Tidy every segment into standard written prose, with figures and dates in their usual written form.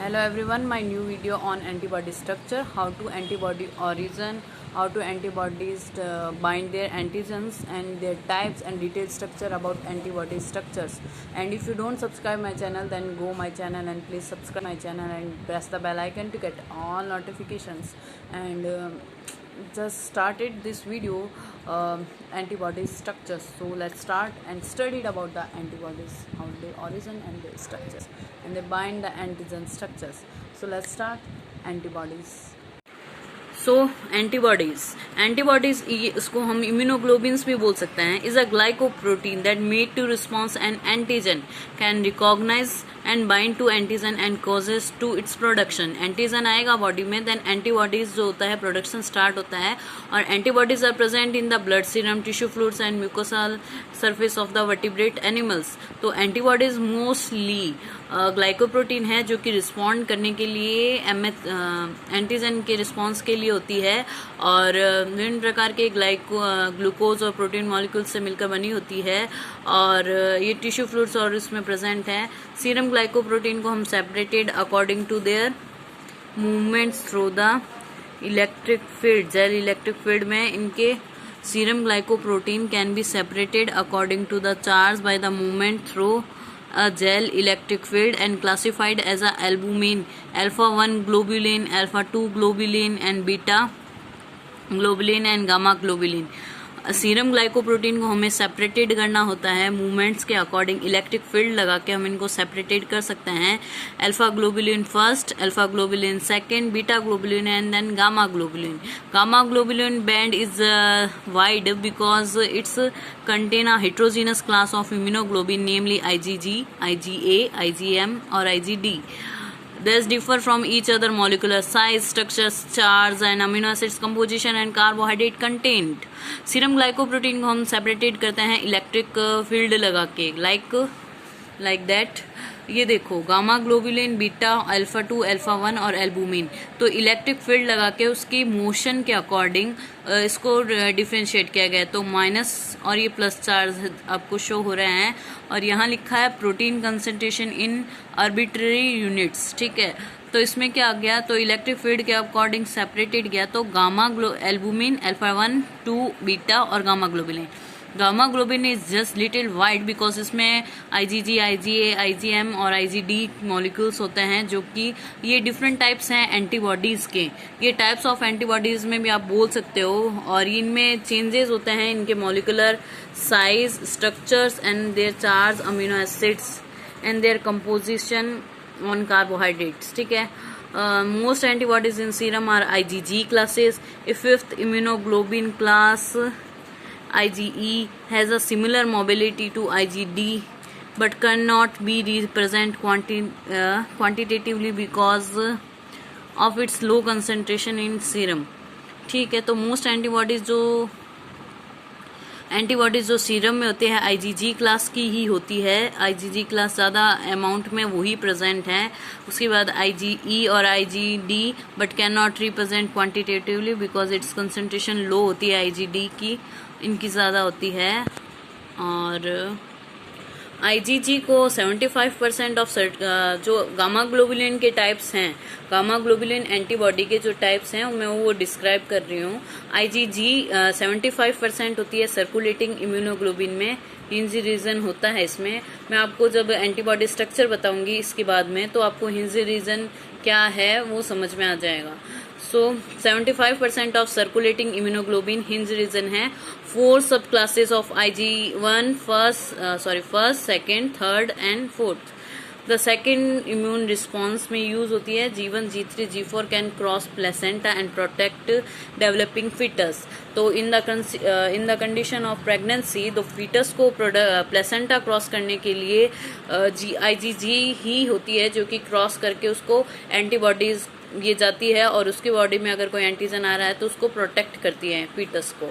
Hello everyone, my new video on antibody structure, how to antibody origin, how to antibodies bind their antigens and their types and detailed structure about antibody structures. And if you don't subscribe my channel, then go my channel and please subscribe my channel and press the bell icon to get all notifications. And just started this video antibody structures, so let's start and studied about the antibodies, how they origin and their structures, and they bind the antigen structures. So let's start antibodies. So antibodies इसको हम immunoglobins भी बोल सकते हैं, is a glycoprotein that made to response an antigen can recognize and bind to antigen and causes to its production. Antigen आएगा body में, then antibodies जो होता है प्रोडक्शन स्टार्ट होता है. और antibodies are present in the blood serum, tissue fluids and mucosal surface of the vertebrate animals. तो antibodies mostly glycoprotein है जो कि रिस्पॉन्ड करने के लिए एंटीजन के रिस्पॉन्स के लिए होती है, और विभिन्न प्रकार के ग्लूकोज और प्रोटीन मॉलिक्यूल्स से मिलकर बनी होती है, और ये टिश्यू फ्लूइड्स और इसमें प्रेजेंट है. सीरम ग्लाइकोप्रोटीन को हम separated according to their movements through the electric field. Gel electric field में इनके serum glycoprotein can be separated according to the charge by the movement through a gel electric field and classified as a albumin, alpha 1 globulin, alpha 2 globulin and beta globulin and gamma globulin. Serum glycoprotein को हमें separated करना होता है movements के according. Electric field लगा के हम इनको सेपरेटेड कर सकते हैं. Alpha globulin first, alpha globulin second, beta globulin and then gamma globulin. Gamma globulin band is wide because it's contain a heterogeneous class of immunoglobulin, namely IgG, IgA, IgM or IgD. These differ from each other molecular size, structure, charge and amino acids composition and carbohydrate content. Serum glycoprotein को हम separated करते हैं electric field लगा के, like that. ये देखो gamma globulin, beta, alpha 2, alpha 1 और albumin. तो इलेक्ट्रिक फील्ड लगा के उसकी मोशन के अकॉर्डिंग इसको डिफ्रेंशिएट किया गया. तो माइनस और ये प्लस चार्ज आपको शो हो रहे हैं, और यहाँ लिखा है protein concentration in arbitrary units. ठीक है, तो इसमें क्या आ गया, तो इलेक्ट्रिक फील्ड के अकॉर्डिंग सेपरेटेड गया. तो गामा एल्बुमिन, अल्फा 1, 2, बीटा और gamma globulin. Gamma globulin is just little white because इसमें IgG, IgA, IgM और IgD मॉलिक्यूल्स होते हैं, जो कि ये डिफरेंट टाइप्स हैं एंटीबॉडीज के. ये टाइप्स ऑफ एंटीबॉडीज में भी आप बोल सकते हो, और इनमें चेंजेस होते हैं इनके molecular size, structures and their charge, amino acids and their composition on carbohydrates. ठीक है, most antibodies in serum are IgG classes. A fifth immunoglobulin class, IgE, has a similar mobility to IgD but cannot be represented quantitatively because of its low concentration in serum. ठीक है, तो most antibodies जो serum में होती है IgG class की ही होती है. IgG क्लास ज़्यादा अमाउंट में वही प्रेजेंट है. उसके बाद IgE और IgD but can not represent quantitatively because it's concentration लो होती है. IgD की इनकी ज़्यादा होती है. और IgG को 75% ऑफ जो गामा ग्लोबुलिन के टाइप्स हैं, गामा ग्लोबुलिन एंटीबॉडी के जो टाइप्स हैं मैं वो डिस्क्राइब कर रही हूँ. IgG 75% होती है सर्कुलेटिंग इम्यूनोग्लोबिन में. हिंज रीजन होता है इसमें. मैं आपको जब एंटीबॉडी स्ट्रक्चर बताऊंगी इसके बाद में, तो आपको हिंज रीजन क्या है वो समझ में आ जाएगा. So 75% of circulating immunoglobulin hinge region है. 4 subclasses of IG1, first, second, third and fourth. The second immune response में यूज होती है G1, G3, G4 can cross placenta and protect developing foetus. तो in the condition of pregnancy, तो foetus को placenta cross करने के लिए IgG ही होती है जो कि क्रॉस करके उसको एंटीबॉडीज ये जाती है, और उसकी बॉडी में अगर कोई एंटीजन आ रहा है तो उसको प्रोटेक्ट करती है फीटस को.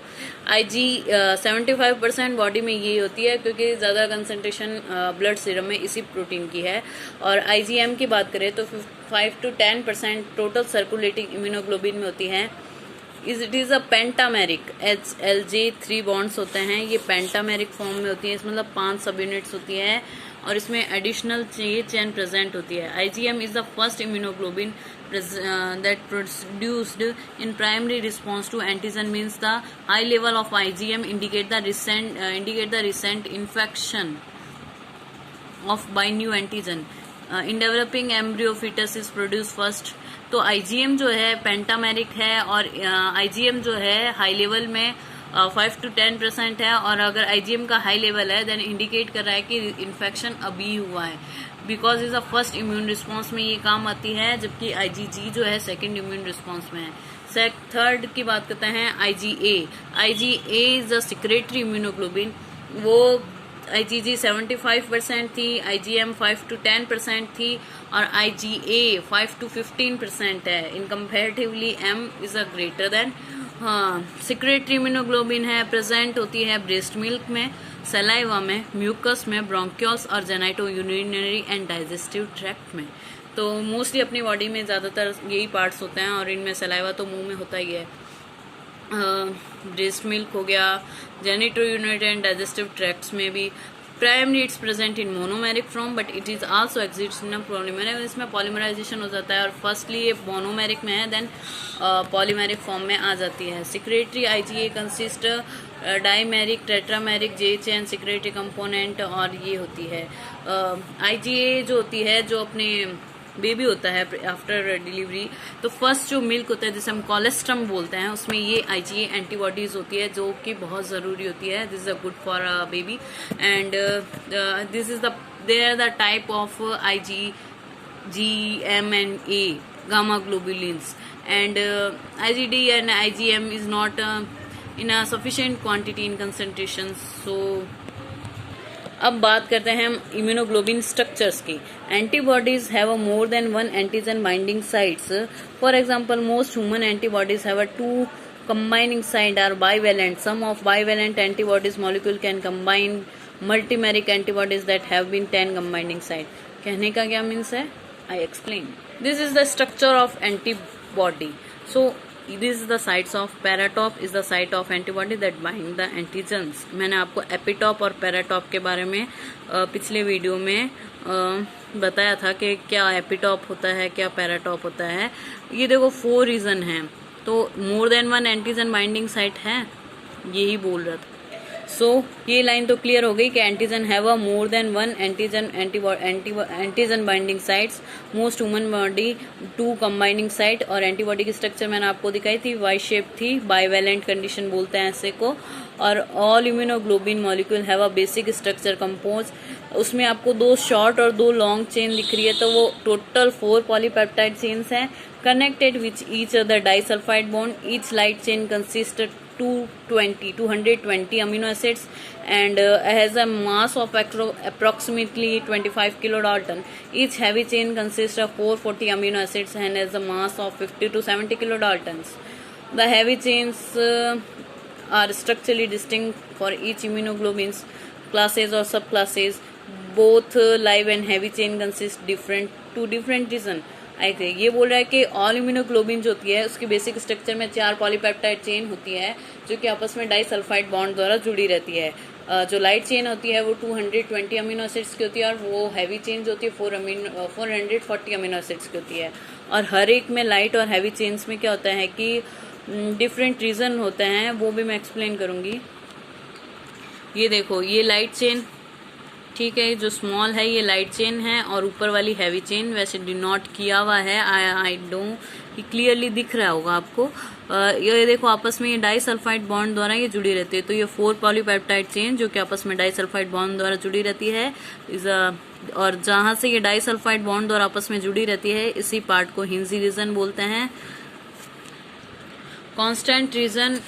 75% बॉडी में ये होती है क्योंकि ज़्यादा कंसंट्रेशन ब्लड सीरम में इसी प्रोटीन की है. और IgM की बात करें तो 5 to 10% टोटल सर्कुलेटिंग इम्यूनोग्लोबिन में होती है. It is a pentameric, HLJ 3 bonds होते हैं, ये पेंटामेरिक फॉर्म में होती है, इसमें मतलब 5 सब यूनिट्स होती है और इसमें एडिशनल चेन प्रेजेंट होती है। IgM is the first immunoglobulin that produced in primary response to antigen, means the high level of IgM indicate the recent infection of by new antigen. In developing embryo fetus is produced first. तो IgM जो है pentameric है और IgM जो है high level में 5 to 10% है, और अगर IgM का हाई लेवल है देन इंडिकेट कर रहा है कि इन्फेक्शन अभी हुआ है, because is a first immune response में ये काम आती है, जबकि IgG जो है सेकेंड इम्यून रिस्पॉन्स में है। थर्ड की बात करते हैं IgA is a secretory immunoglobin, वो IgG 75% थी, IgM 5 to 10% थी और IgA 5 to 15% है। In comparatively M is a greater than. Secretory immunoglobin है, प्रेजेंट होती है ब्रेस्ट मिल्क में, सलाइवा में, म्यूकस में, ब्रोंकियल्स और genitourinary and digestive tract में। तो मोस्टली अपनी बॉडी में ज़्यादातर यही पार्ट्स होते हैं और इनमें सलाइवा तो मुंह में होता ही है। ब्रेस्ट मिल्क हो गया, genito urinary and digestive tracts में भी। Primary it's present in monomeric form but it is also exits in polymeric, इसमें पॉलीमराइजेशन हो जाता है और फर्स्टली ये मोनोमेरिक में है देन पॉलीमेरिक फॉर्म में आ जाती है। Secretory IgA consist dimeric, tetrameric J chain secretory component, और ये होती है IgA जो होती है, जो अपने बेबी होता है आफ्टर डिलीवरी, तो फर्स्ट जो मिल्क होता है जिसे हम कोलेस्ट्रम बोलते हैं, उसमें ये IgA एंटीबॉडीज होती है जो कि बहुत ज़रूरी होती है। This is a good for a baby and this is they are the type of IgM and A gamma globulins, and IgD and IgM is not in a sufficient quantity in concentration. So अब बात करते हैं हम immunoglobulin structures की। Antibodies have a more than one antigen binding sites. For example most human antibodies have a 2 combining site are bivalent. Some of bivalent antibodies molecule can combine multimeric antibodies that have been 10 combining site. कहने का क्या means है? I explain. This is the structure of antibody. So this is the sites of paratop is the site of antibody that bind the antigens. मैंने आपको epitope और paratope के बारे में पिछले वीडियो में बताया था कि क्या एपिटॉप होता है, क्या पैराटॉप होता है। ये देखो 4 रीजन है, तो more than one antigen binding site है, यही बोल रहा था। सो ये लाइन तो क्लियर हो गई कि antigen have a more than one antigen binding sites, most human body 2 combining site, और एंटीबॉडी की स्ट्रक्चर मैंने आपको दिखाई थी, वाई शेप थी, बाइवेलेंट कंडीशन बोलते हैं ऐसे को। और all immunoglobulin molecule have a basic structure compose. उसमें आपको 2 शॉर्ट और 2 लॉन्ग चेन दिख रही है, तो वो टोटल 4 पॉलीपेप्टाइड चेन्स हैं connected with each other disulfide bond. Each light chain consists 220 amino acids and has a mass of approximately 25 kilodalton. Each heavy chain consists of 440 amino acids and has a mass of 50 to 70 kilodaltons. The heavy chains are structurally distinct for each immunoglobulins classes or subclasses. Both live and heavy chain consist to different reason. ऐसे ये बोल रहा है कि all immunoglobulin जो होती है उसकी बेसिक स्ट्रक्चर में 4 पॉलीपेप्टाइड चेन होती है जो कि आपस में डाइसल्फाइड बॉन्ड द्वारा जुड़ी रहती है। जो लाइट चेन होती है वो 220 अमीनो एसिड्स की होती है और वो हैवी चेन जो होती है 440 अमीनो एसिड्स की होती है। और हर एक में लाइट और हैवी चेन्स में क्या होता है कि डिफरेंट रीजन होते हैं, वो भी मैं एक्सप्लेन करूंगी। ये देखो ये लाइट चेन, ठीक है, जो स्मॉल है ये लाइट चेन है और ऊपर वाली हैवी चेन वैसे डिनोट किया हुआ है, आई डोंट, ये क्लियरली दिख रहा होगा आपको। ये देखो आपस में ये डाइसल्फाइड बॉन्ड द्वारा ये जुड़ी रहती है, तो ये 4 पॉलीपेप्टाइड चेन जो कि आपस में डाइसल्फाइड बॉन्ड द्वारा जुड़ी रहती है और जहां से ये डाइसल्फाइड बॉन्ड द्वारा आपस में जुड़ी रहती है इसी पार्ट को हिंजी रीजन बोलते हैं। कांस्टेंट रीजन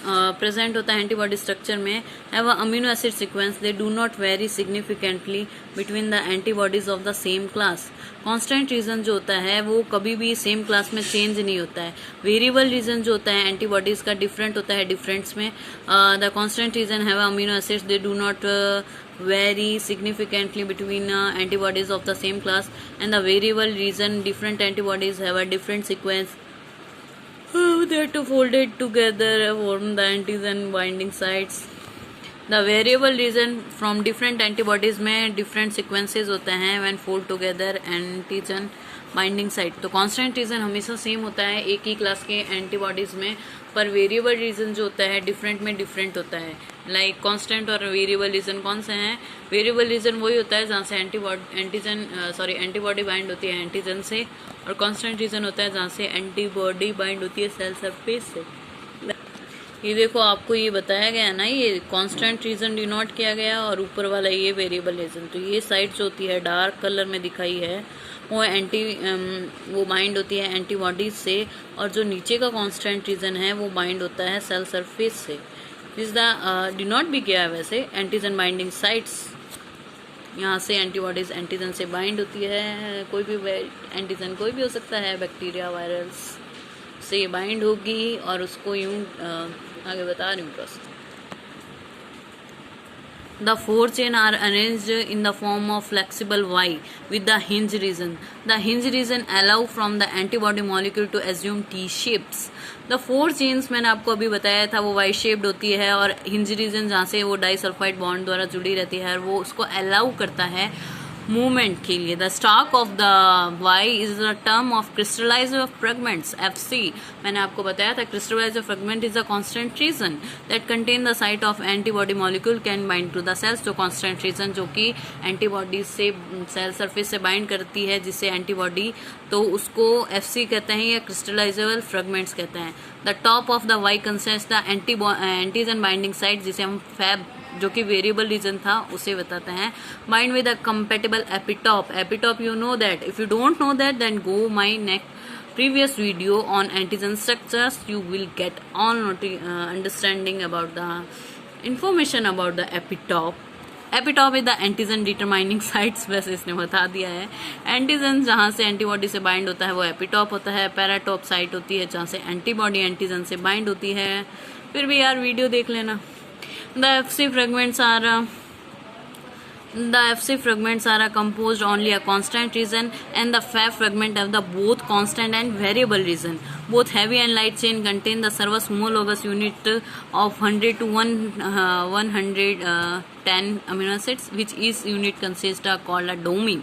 प्रेजेंट होता है एंटीबॉडी स्ट्रक्चर में, have a amino acid sequence, they do not very significantly between the antibodies of the same class. Constant region जो होता है वो कभी भी सेम क्लास में चेंज नहीं होता है। वेरिएबल रीजन जो होता है एंटीबॉडीज का डिफरेंट होता है डिफरेंट्स में। The constant region have amino acids, they do not vary significantly between antibodies of the same class, and the variable reason different antibodies have a different sequence they have to fold it together, form the antigen binding sites. The variable region from different antibodies में different sequences होते हैं when fold together antigen binding site. तो constant region हमेशा same होता है एक ही class के antibodies में, पर वेरिएबल रीजन जो होता है डिफरेंट में डिफरेंट होता है। लाइक कांस्टेंट और वेरिएबल रीजन कौन से हैं? वेरिएबल रीजन वही होता है जहाँ से एंटीबॉडी बाइंड होती है एंटीजन से, और कांस्टेंट रीजन होता है जहाँ से एंटीबॉडी बाइंड होती है सेल सरफेस से। ये देखो आपको ये बताया गया ना, ये कांस्टेंट रीजन डिनोट किया गया और ऊपर वाला ये वेरिएबल रीजन। तो ये साइड जो होती है डार्क कलर में दिखाई है वो बाइंड होती है एंटीबॉडीज से, और जो नीचे का कांस्टेंट रीजन है वो बाइंड होता है सेल सरफेस से। इस द डिनोट भी किया है वैसे एंटीजन बाइंडिंग साइट्स। यहाँ से एंटीबॉडीज एंटीजन से बाइंड होती है, कोई भी एंटीजन कोई भी हो सकता है, बैक्टीरिया वायरस से बाइंड होगी और उसको यूं आगे बता रही हूँ process. The four chain are arranged in the form of flexible Y with the hinge region. The hinge region allow from the antibody molecule to assume T shapes. The four chains मैंने आपको अभी बताया था वो Y shaped होती है, और hinge region जहाँ से वो डाइसल्फाइड बॉन्ड द्वारा जुड़ी रहती है वो उसको अलाउ करता है मूवमेंट के लिए। The stalk of the Y is the term of crystallized fragments FC। मैंने आपको बताया था crystallized fragment is a constant region that contain the site of antibody molecule can bind to the cells. जो constant region जो कि antibody से cell surface से bind करती है जिससे एंटीबॉडी, तो उसको FC कहते हैं या क्रिस्टलाइजेबल फ्रेगमेंट्स कहते हैं। The top of the Y consist the antigen binding site, जिसे हम फैब जो कि वेरिएबल रीजन था उसे बताते हैं। Bind with a compatible epitope. Epitope you know that, if you don't know that then go my previous video on antigen structures. You will get all understanding about the information about the epitope. Epitope is the antigen determining sites, वैसे इसने बता दिया है। Antigen जहाँ से antibody से bind होता है वो एपिटॉप होता है। पैराटॉप साइट होती है जहाँ से एंटीबॉडी एंटीजन से बाइंड होती है। फिर भी यार वीडियो देख लेना। The FC fragments are composed only a constant region, and the Fab fragment have the both constant and variable region. Both heavy and light chain contain the servus homologous unit of 100 to 110 amino acids, which each unit consists of called a domain.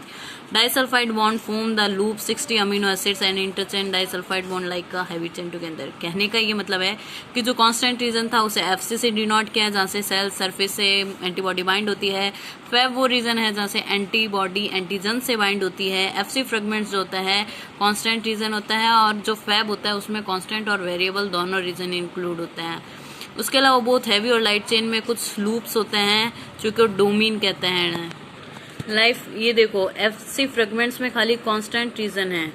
Disulfide bond form the loop 60 amino acids and interchange disulfide bond like a heavy chain together. कहने का ये मतलब है कि जो constant reason था उसे FC से डिनोट किया जहाँ से सेल सरफेस से एंटीबॉडी बाइंड होती है। फैब वो रीजन है जहाँ से एंटीबॉडी एंटीजन से बाइंड होती है। FC फ्रेगमेंट्स जो होता है कांस्टेंट रीजन होता है, और जो फैब होता है उसमें कांस्टेंट और वेरिएबल दोनों रीजन इंक्लूड होते हैं। उसके अलावा बहुत हैवी और लाइट चेन में कुछ लूप्स होते हैं जो कि डोमेन कहते हैं। लाइफ ये देखो FC फ्रेगमेंट्स में खाली कांस्टेंट रीजन है,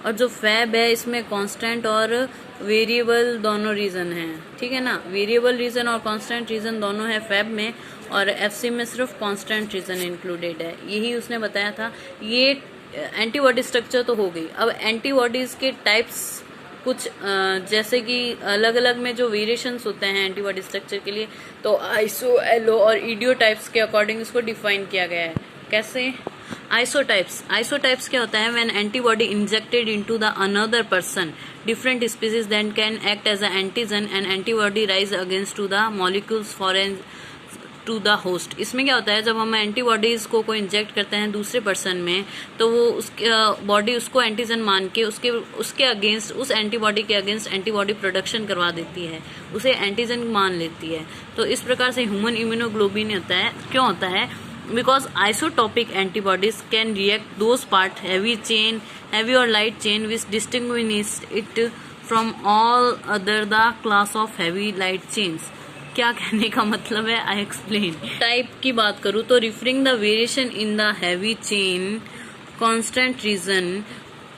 और जो फैब है इसमें कांस्टेंट और वेरिएबल दोनों रीजन है। ठीक है ना, वेरिएबल रीजन और कांस्टेंट रीजन दोनों है फैब में, और FC में सिर्फ कांस्टेंट रीजन इंक्लूडेड है। यही उसने बताया था। ये एंटीबॉडी स्ट्रक्चर तो हो गई। अब एंटीबॉडीज के टाइप्स कुछ जैसे कि अलग अलग में जो वेरिएशंस होते हैं एंटीबॉडी स्ट्रक्चर के लिए, तो आइसो, एलो और ईडियो टाइप्स के अकॉर्डिंग इसको डिफाइन किया गया है। कैसे? आइसोटाइप्स क्या होता है? When antibody injected into the another person different species then can act as a antigen and antibody rise against to the molecules foreign to the host. इसमें क्या होता है, जब हम एंटीबॉडीज को इंजेक्ट करते हैं दूसरे पर्सन में, तो वो उसके बॉडी उसको एंटीजन मान के उसके अगेंस्ट, उस एंटीबॉडी के अगेंस्ट एंटीबॉडी प्रोडक्शन करवा देती है, उसे एंटीजन मान लेती है। तो इस प्रकार से ह्यूमन इम्यूनोग्लोबिन होता है। क्यों होता है? Because isotopic antibodies can react those part heavy or light chain which distinguish it from all other the class of heavy light chains. क्या कहने का मतलब है? I explain. टाइप की बात करूँ तो referring the variation in the heavy chain constant region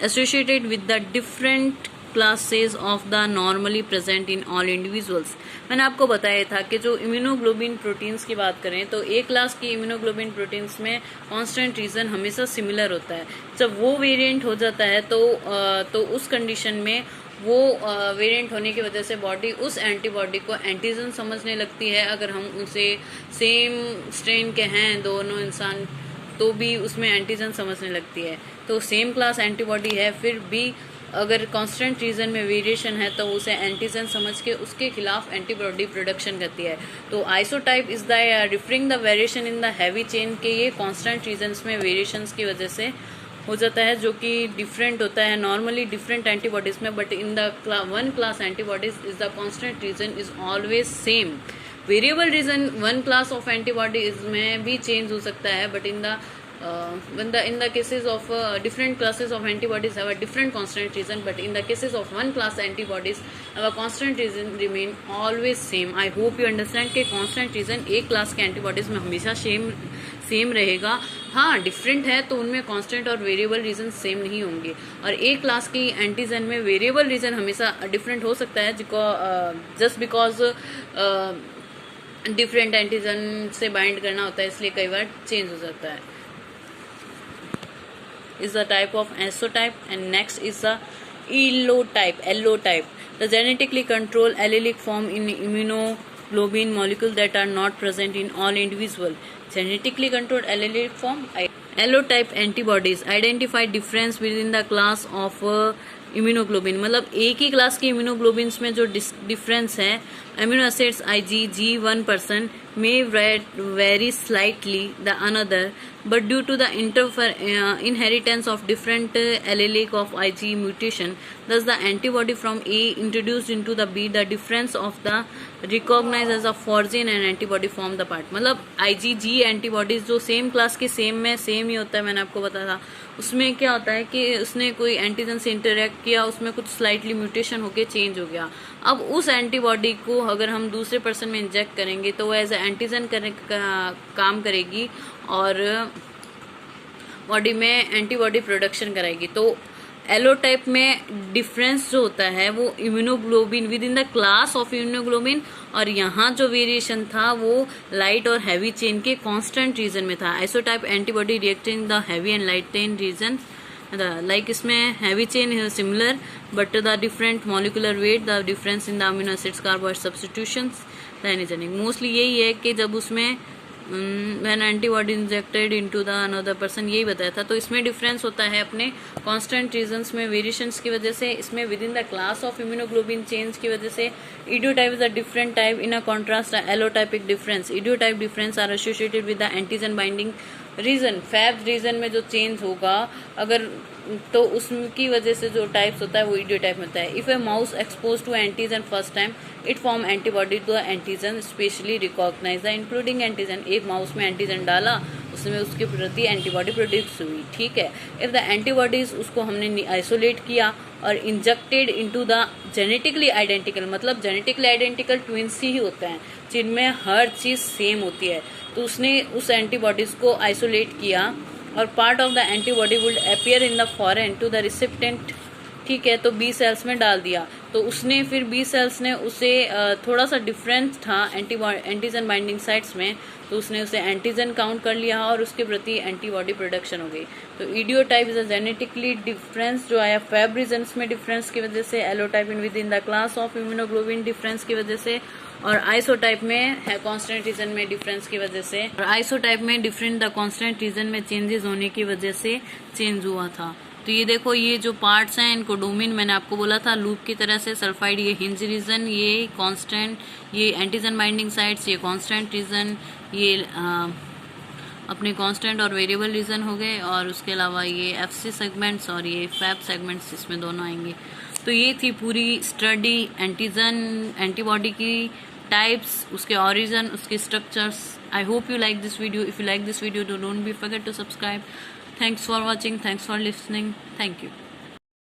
associated with the different classes of the normally present in all individuals. मैंने आपको बताया था कि जो इम्यूनोग्लोबिन प्रोटीन्स की बात करें तो एक क्लास की इम्यूनोग्लोबिन प्रोटीन्स में कांस्टेंट रीजन हमेशा सिमिलर होता है। जब वो वेरिएंट हो जाता है तो उस कंडीशन में वो वेरिएंट होने की वजह से बॉडी उस एंटीबॉडी को एंटीजन समझने लगती है। अगर हम उसे सेम स्ट्रेन के हैं दोनों इंसान तो भी उसमें एंटीजन समझने लगती है। तो सेम क्लास एंटीबॉडी है फिर भी अगर कांस्टेंट रीजन में वेरिएशन है तो उसे एंटीजन समझ के उसके खिलाफ एंटीबॉडी प्रोडक्शन करती है। तो isotype is the referring the variation in the heavy chain के ये कांस्टेंट रीजन्स में वेरिएशंस की वजह से हो जाता है, जो कि डिफरेंट होता है नॉर्मली डिफरेंट एंटीबॉडीज में, but in the one class antibodies is the constant region is always same. Variable region one class of antibodies में भी चेंज हो सकता है, but in the cases of different classes of antibodies have a different constant reason, but in the cases of one class antibodies have a constant reason remain always same. I hope you understand कि constant reason एक class के antibodies में हमेशा same रहेगा। हाँ, different है तो उनमें कांस्टेंट और वेरिएबल रीजन सेम नहीं होंगे, और एक क्लास की एंटीजन में वेरिएबल रीजन हमेशा डिफरेंट हो सकता है, जस्ट बिकॉज डिफरेंट एंटीजन से बाइंड करना होता है, इसलिए कई बार चेंज हो जाता है। is the type of isotype, and next is the allotype. The genetically controlled allelic form in immunoglobulin molecule that are not present in all individual. Genetically controlled allelic form. Allotype antibodies identify difference within the class of immunoglobulin, मतलब एक ही class के immunoglobins में जो difference है, amino acids Ig1% may vary slightly the another, but due to the inheritance of different allelic of Ig mutation, thus the antibody from A introduced into the B, the difference of the recognized as a foreign and antibody form the part। मतलब IgG antibodies जो same class के same में same ही होता है, मैंने आपको बताया था, उसमें क्या होता है कि उसने कोई एंटीजन से इंटरेक्ट किया, उसमें कुछ स्लाइटली म्यूटेशन होके चेंज हो गया। अब उस एंटीबॉडी को अगर हम दूसरे पर्सन में इंजेक्ट करेंगे तो वो एज ए एंटीजन काम करेगी और बॉडी में एंटीबॉडी प्रोडक्शन कराएगी। तो एलोटाइप में डिफरेंस जो होता है वो immunoglobin within the class of immunoglobin, और यहाँ जो वेरिएशन था वो लाइट और हैवी चेन के कांस्टेंट रीजन में था। Isotype antibody reacting the heavy and light chain region, like इसमें हैवी चेन है similar, but the different molecular weight, the difference in the amino acids carbohydrate substitutions दैनिजेनिक। Mostly यही है कि जब उसमें when antibody injected into the another person, यही बताया था। तो इसमें डिफरेंस होता है अपने कांस्टेंट रीजन्स में वेरिएशंस की वजह से, इसमें within the class of immunoglobin change की वजह से। Idiotype is a different type in a contrast allotypic difference. Idiotype difference are associated with the antigen binding region. Fab region में जो चेंज होगा अगर, तो उसकी वजह से जो टाइप्स होता है वो इडियोटाइप होता है। If a mouse expose to antigen first time, it form antibody to antigen specially recognize the including antigen. एक माउस में एंटीजन डाला, उसमें उसके प्रति एंटीबॉडी प्रोड्यूस हुई, ठीक है। इफ द एंटीबॉडीज, उसको हमने आइसोलेट किया और injected into the genetically identical, मतलब जेनेटिकली आइडेंटिकल ट्विंस ही होते हैं जिनमें हर चीज सेम होती है। तो उसने उस एंटीबॉडीज को आइसोलेट किया और part of the antibody would appear in the foreign to the recipient, ठीक है। तो बी सेल्स में डाल दिया, तो उसने फिर बी सेल्स ने उसे थोड़ा सा डिफरेंस था एंटीजन बाइंडिंग साइट्स में, तो उसने उसे एंटीजन काउंट कर लिया और उसके प्रति एंटीबॉडी प्रोडक्शन हो गई। तो idiotype is a genetically difference जो आया फैब रीजन्स में डिफरेंस की वजह से, allotype in within the class of immunoglobin difference की वजह से, और आइसोटाइप में है कांस्टेंट रीजन में डिफरेंस की वजह से, और आइसोटाइप में डिफरेंट द कांस्टेंट रीजन में चेंजेस होने की वजह से चेंज हुआ था। तो ये देखो, ये जो पार्ट्स हैं इनको डोमेन मैंने आपको बोला था लूप की तरह से, सल्फाइड ये हिंज रीजन, ये कांस्टेंट, ये एंटीजन बाइंडिंग साइट्स, ये कांस्टेंट रीजन, ये अपने कांस्टेंट और वेरिएबल रीजन हो गए, और उसके अलावा ये एफसी सेगमेंट्स और ये फैब सेगमेंट्स इसमें दोनों आएंगे। तो ये थी पूरी स्टडी एंटीजन एंटीबॉडी की टाइप्स, उसके ऑरिजिन, उसके structures. I hope you like this video. If you like this video, don't be forget to subscribe. Thanks for watching. Thanks for listening. Thank you.